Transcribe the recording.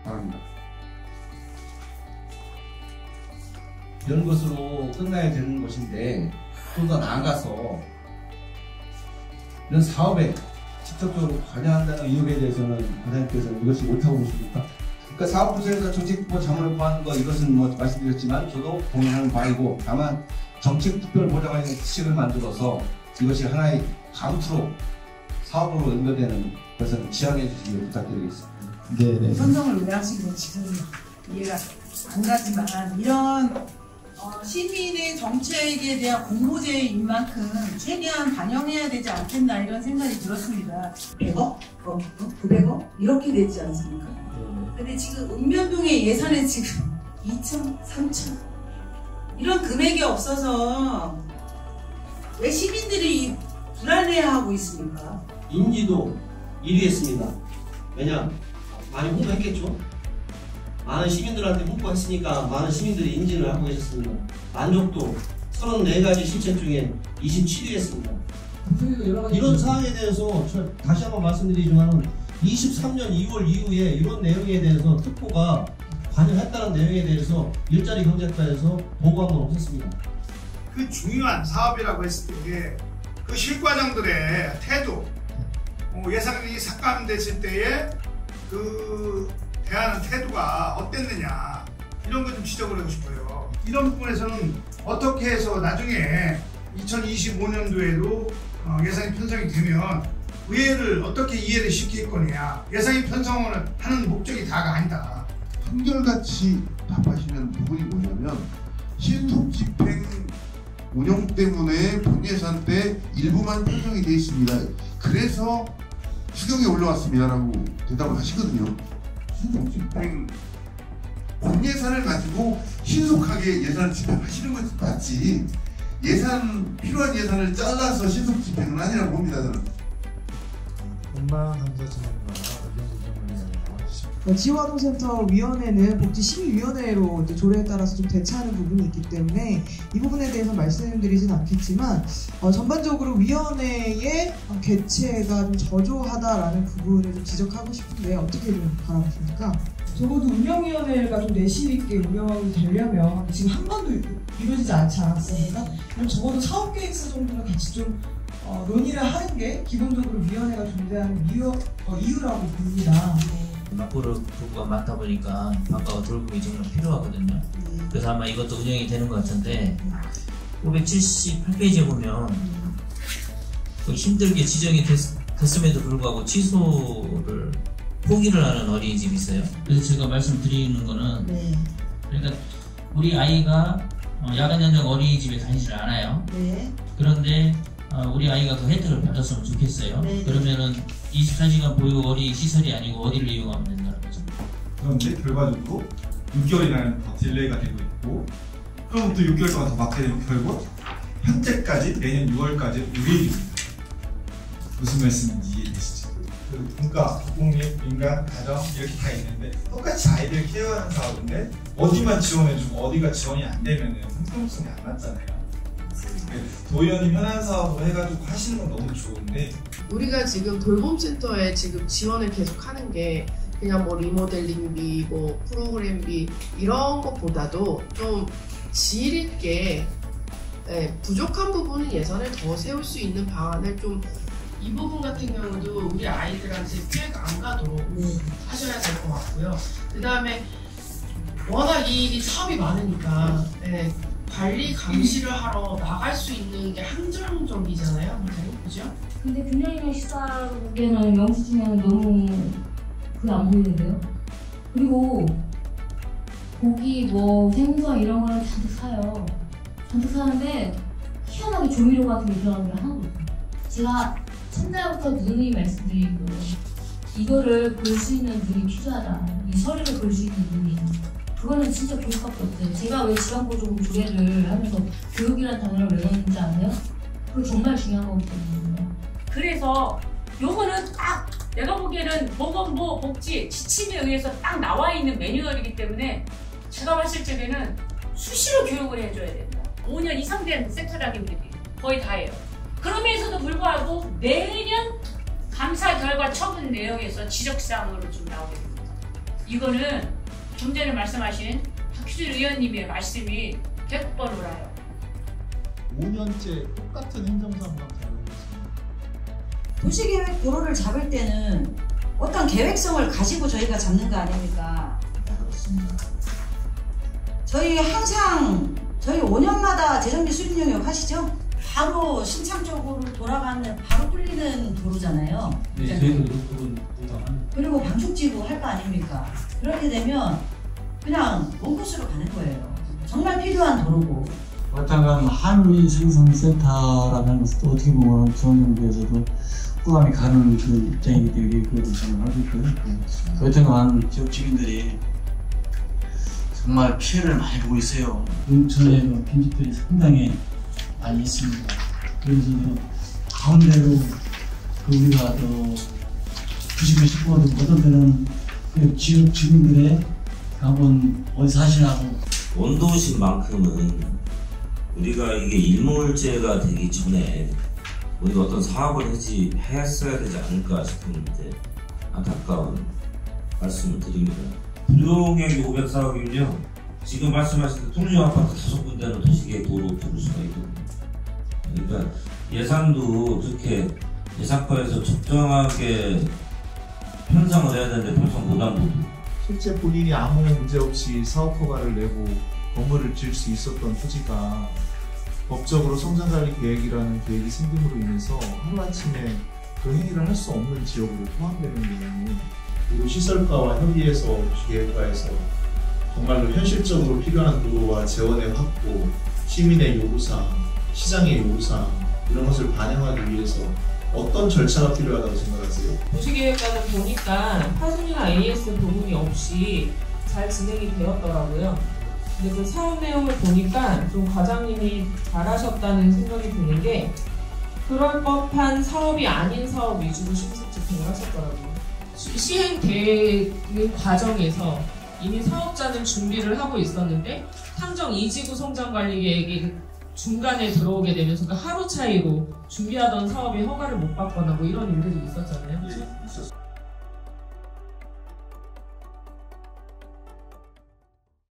바랍니다. 이런 것으로 끝나야 되는 것인데 좀 더 나아가서 이런 사업에 직접적으로 관여한다는 의혹에 대해서는 과장님께서는 이것이 옳다고 보십니까? 그러니까 사업부서에서 정책부처 자문을 구하는 것, 이것은 뭐 말씀드렸지만 저도 동의하는 바이고, 다만 정책특별보좌관의 특식을 만들어서 이것이 하나의 감투로 사업으로 연결되는 것은 지양해 주시길 부탁드리겠습니다. 네네. 선정을 왜 하시고 지금 이해가 안 가지만, 이런 시민의 정책에 대한 공모제인 만큼 최대한 반영해야 되지 않겠나 이런 생각이 들었습니다. 100억? 900억? 이렇게 되지 않습니까? 근데 지금 읍면동의 예산은 지금 2천, 3천 이런 금액이 없어서 왜 시민들이 불안해하고 있습니까? 인지도 1위 했습니다. 왜냐? 많이 홍보했겠죠? 많은 시민들한테 홍보했으니까 많은 시민들이 인지를 하고 계셨습니다. 만족도 34가지 실천 중에 27위 했습니다. 이런 사항에 대해서 다시 한번 말씀드리지만 23년 2월 이후에 이런 내용에 대해서 특보가 관여했다는 내용에 대해서 일자리 경제과에서 보고한 건 없었습니다. 그 중요한 사업이라고 했을 때 그 실과장들의 태도, 예산이 삭감됐을 때의 그 대하는 태도가 어땠느냐, 이런 거 좀 지적을 하고 싶어요. 이런 부분에서는 어떻게 해서 나중에 2025년도에도 예산이 편성이 되면 의회를 어떻게 이해를 시킬 거냐, 예산이 편성을 하는 목적이 다가 아니다. 한결같이 답하시는 부분이 뭐냐면, 신속집행 운영 때문에 본예산 때 일부만 편성이 되어 있습니다. 그래서 수경에 올라왔습니다라고 대답을 하시거든요. 신속집행 본예산을 가지고 신속하게 예산을 집행하시는 것이 맞지, 예산 필요한 예산을 잘라서 신속집행은 아니라고 봅니다. 저는. 엄마 감사진행과 의견조정을 지원아동센터 위원회는 복지심의위원회로 조례에 따라서 좀 대체하는 부분이 있기 때문에 이 부분에 대해서 말씀드리진 않겠지만, 전반적으로 위원회의 개최가 좀 저조하다라는 부분을 좀 지적하고 싶은데 어떻게 좀 바라보십니까? 적어도 운영위원회가 좀 내실 있게 운영이 되려면 지금 한 번도 이루어지지 않지 않았습니까? 그럼 적어도 사업계획서 정도는 같이 좀 논의를 하는 게 기본적으로 위원회가 존재하는 이유라고 봅니다. 앞으로 부가 많다 보니까 바깥 돌봄이 정말 필요하거든요. 그래서 아마 이것도 운영이 되는 것 같은데, 578페이지에 보면 힘들게 지정이 됐음에도 불구하고 취소를 포기를 하는 어린이집이 있어요. 그래서 제가 말씀드리는 거는, 그러니까 우리 아이가 야간 연장 어린이집에 다니질 않아요. 그런데 우리 아이가 그 혜택을 받았으면 좋겠어요. 그러면은 24시간 보육 어린이 시설이 아니고 어디를 이용하면 된다는 거죠. 그런데 결과적으로 6개월이나 더 딜레이가 되고 있고, 그럼 또 6개월 동안 더 막게 되면 결국 현재까지 내년 6월까지 무리입니다. 무슨 말씀인지 이해되시죠? 그 문과, 국공립, 민간, 가정 이렇게 다 있는데 똑같이 아이들 케어하는 사업인데 어디만 지원해주고 어디가 지원이 안 되면은 형평성이 안 맞잖아요. 도연이 현안 사업으로 해가지고 하시는 건 너무 좋은데, 우리가 지금 돌봄센터에 지금 지원을 계속 하는 게 그냥 뭐 리모델링비, 뭐 프로그램비 이런 것보다도 좀 질 있게 부족한 부분은 예산을 더 세울 수 있는 방안을 좀, 이 부분 같은 경우도 우리 아이들한테 피해가 안 가도록 하셔야 될 것 같고요. 그 다음에 워낙 이 일이 사업이 많으니까 관리 감시를 하러 나갈 수 있는 게 한정적이잖아요, 그죠? 근데 균형이랑 식사에는 영수증에는 너무 그게 안 보이는데요? 그리고 고기, 뭐 생선 이런 거는 잔뜩 사요. 잔뜩 사는데 희한하게 조미료 같은 게 들어가는 게 하나도 없어요. 제가 첫날부터 누누이 말씀드리고, 이거를 볼 수 있는 눈이 필요하다. 이 서류를 볼 수 있는 눈이. 그거는 진짜 교육밖에 없어요. 제가 왜 지방보조금 조례를 하면서 교육이라는 단어를 왜 넣는지 아세요? 그거 정말 중요한 거거든요. 그래서 요거는 딱 내가 보기에는 보건부 복지 지침에 의해서 딱 나와 있는 매뉴얼이기 때문에 제가 봤을 적에는 수시로 교육을 해줘야 된다. 5년 이상 된 섹터장님들이 거의 다예요. 그럼에서도 불구하고 매년 감사 결과 처분 내용에서 지적사항으로 좀 나오게 됩니다. 이거는 좀 전에 말씀하신 박희준 의원님의 말씀이 100번 옳아요. 5년째 똑같은 행정사무랑 잘하고 있습니다. 도시계획 도로를 잡을 때는 어떤 계획성을 가지고 저희가 잡는 거 아닙니까? 그렇습니다. 저희 항상 저희 5년마다 재정비 수립 영역 하시죠? 바로 신창 쪽으로 돌아가는 바로 뚫리는 도로잖아요. 네, 저희도 그건 공감합니다. 그리고 방충지구 할 거 아닙니까? 그렇게 되면 그냥 원코스로 가는 거예요. 정말 필요한 도로고. 마땅한 한미 생성센터라는 것도 어떻게 보면 중앙정부에서도 호감이 가는 그 입장이기 때문에 그것을 저는 하고 있고요. 여튼간 지역 주민들이 정말 피해를 많이 보고 있어요. 근처에 빈집들이 상당히 많이 있습니다. 그래서 가운데로 우리가 또 주식을 싣고 어떤 때는 그 지역 주민들의 한번 어디 사시나고 원도심만큼은 우리가 이게 일몰제가 되기 전에 우리가 어떤 사업을 했어야 되지 않을까 싶은데 안타까운 말씀을 드립니다. 부동액이 504억이면요 지금 말씀하신 통영 아파트 5군데는 도시계획 도로 부를 수가 있거든요. 그러니까 예산도 그렇게 예산권에서 적정하게 편성을 해야 되는데 편성 못한 부분. 실제 본인이 아무 문제 없이 사업 허가를 내고 건물을 지을 수 있었던 토지가 법적으로 성장관리 계획이라는 계획이 생김으로 인해서 하루아침에 그 행위를 할 수 없는 지역으로 포함되는 경우, 그리고 시설가와 협의해서 기획과에서 정말로 현실적으로 필요한 도로와 재원의 확보, 시민의 요구사항, 시장의 요구사항 이런 것을 반영하기 위해서 어떤 절차가 필요하다고 생각하세요? 도시계획과는 보니까 파손이나 AS 부분이 없이 잘 진행이 되었더라고요. 근데 그 사업 내용을 보니까 좀 과장님이 잘하셨다는 생각이 드는 게 그럴 법한 사업이 아닌 사업 위주로 심사 집행을 하셨더라고요. 시행되는 과정에서 이미 사업자는 준비를 하고 있었는데 탐정 2지구 성장관리계획이 중간에 들어오게 되면서 그 하루 차이로 준비하던 사업이 허가를 못 받거나 뭐 이런 일들이 있었잖아요.